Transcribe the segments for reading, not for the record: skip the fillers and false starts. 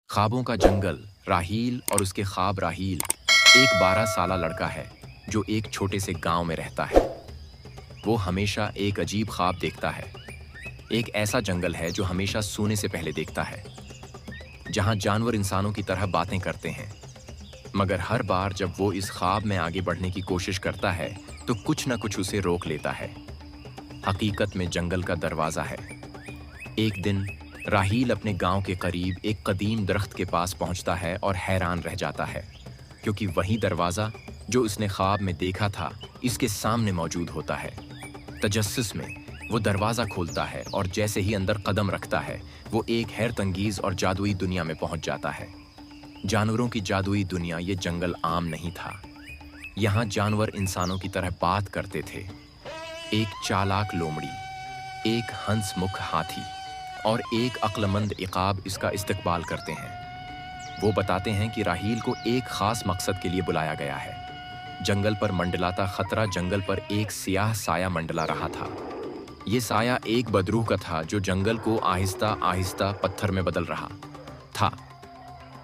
ख्वाबों का जंगल राहील और उसके ख्वाब राहील एक 12 साला लड़का है जो एक छोटे से गांव में रहता है। वो हमेशा एक अजीब ख्वाब देखता है। एक ऐसा जंगल है जो हमेशा सोने से पहले देखता है, जहां जानवर इंसानों की तरह बातें करते हैं। मगर हर बार जब वो इस ख्वाब में आगे बढ़ने की कोशिश करता है तो कुछ न कुछ उसे रोक लेता है। हकीकत में जंगल का दरवाजा है। एक दिन राहील अपने गांव के करीब एक कदीम दरख्त के पास पहुंचता है और हैरान रह जाता है, क्योंकि वही दरवाज़ा जो उसने ख्वाब में देखा था इसके सामने मौजूद होता है। तजस्सुस में वो दरवाज़ा खोलता है और जैसे ही अंदर कदम रखता है वो एक हैरतअंगेज़ और जादुई दुनिया में पहुंच जाता है। जानवरों की जादुई दुनिया ये जंगल आम नहीं था। यहाँ जानवर इंसानों की तरह बात करते थे। एक चालाक लोमड़ी, एक हंसमुख हाथी और एक अक्लमंद इकाब इसका इस्तकबाल करते हैं। वो बताते हैं कि राहील को एक खास मकसद के लिए बुलाया गया है। जंगल पर मंडलाता खतरा जंगल पर एक सियाह साया मंडला रहा था। ये साया एक बदरूह का था जो जंगल को आहिस्ता आहिस्ता पत्थर में बदल रहा था।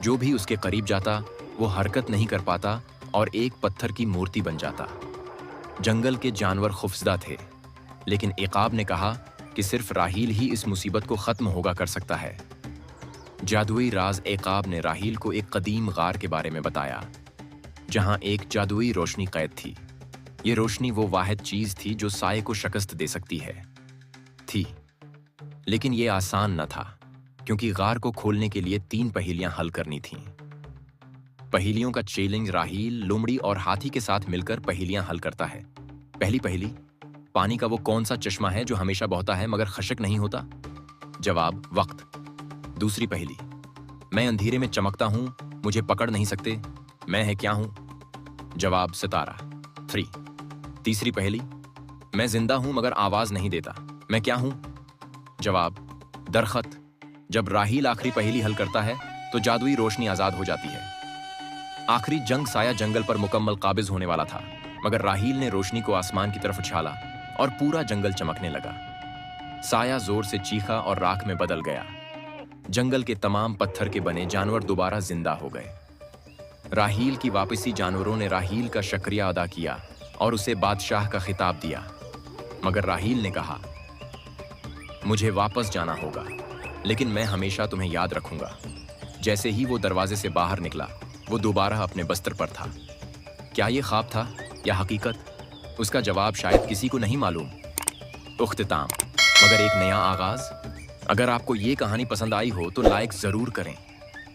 जो भी उसके करीब जाता वो हरकत नहीं कर पाता और एक पत्थर की मूर्ति बन जाता। जंगल के जानवर खौफजदा थे, लेकिन इकाब ने कहा कि सिर्फ राहील ही इस मुसीबत को खत्म होगा कर सकता है। जादुई राज इकाब ने राहील को एक कदीम गार के बारे में बताया, जहां एक जादुई रोशनी कैद थी। ये रोशनी वो वाहिद चीज थी जो साये को शिकस्त दे सकती है थी। लेकिन ये आसान न था, क्योंकि गार को खोलने के लिए 3 पहेलियां हल करनी थीं। पहेलियों का चैलेंज राहील लोमड़ी और हाथी के साथ मिलकर पहेलियां हल करता है। पहली पहेली, पानी का वो कौन सा चश्मा है जो हमेशा बहता है मगर खशक नहीं होता? जवाब, वक्त। दूसरी पहेली, मैं अंधेरे में चमकता हूं, मुझे पकड़ नहीं सकते, मैं है क्या हूं? जवाब, सितारा। 3। तीसरी पहेली, मैं जिंदा हूं मगर आवाज नहीं देता, मैं क्या हूं? जवाब, दरखत। जब राहील आखिरी पहेली हल करता है तो जादुई रोशनी आजाद हो जाती है। आखिरी जंग साया जंगल पर मुकम्मल काबिज होने वाला था, मगर राहील ने रोशनी को आसमान की तरफ उछाला और पूरा जंगल चमकने लगा। साया जोर से चीखा और राख में बदल गया। जंगल के तमाम पत्थर के बने जानवर दोबारा जिंदा हो गए। राहील की वापसी जानवरों ने राहील का शुक्रिया अदा किया और उसे बादशाह का खिताब दिया। मगर राहील ने कहा, मुझे वापस जाना होगा, लेकिन मैं हमेशा तुम्हें याद रखूंगा। जैसे ही वो दरवाजे से बाहर निकला वो दोबारा अपने बस्तर पर था। क्या ये ख्वाब था या हकीकत? उसका जवाब शायद किसी को नहीं मालूम। उख्तिताम, मगर एक नया आगाज। अगर आपको ये कहानी पसंद आई हो तो लाइक जरूर करें।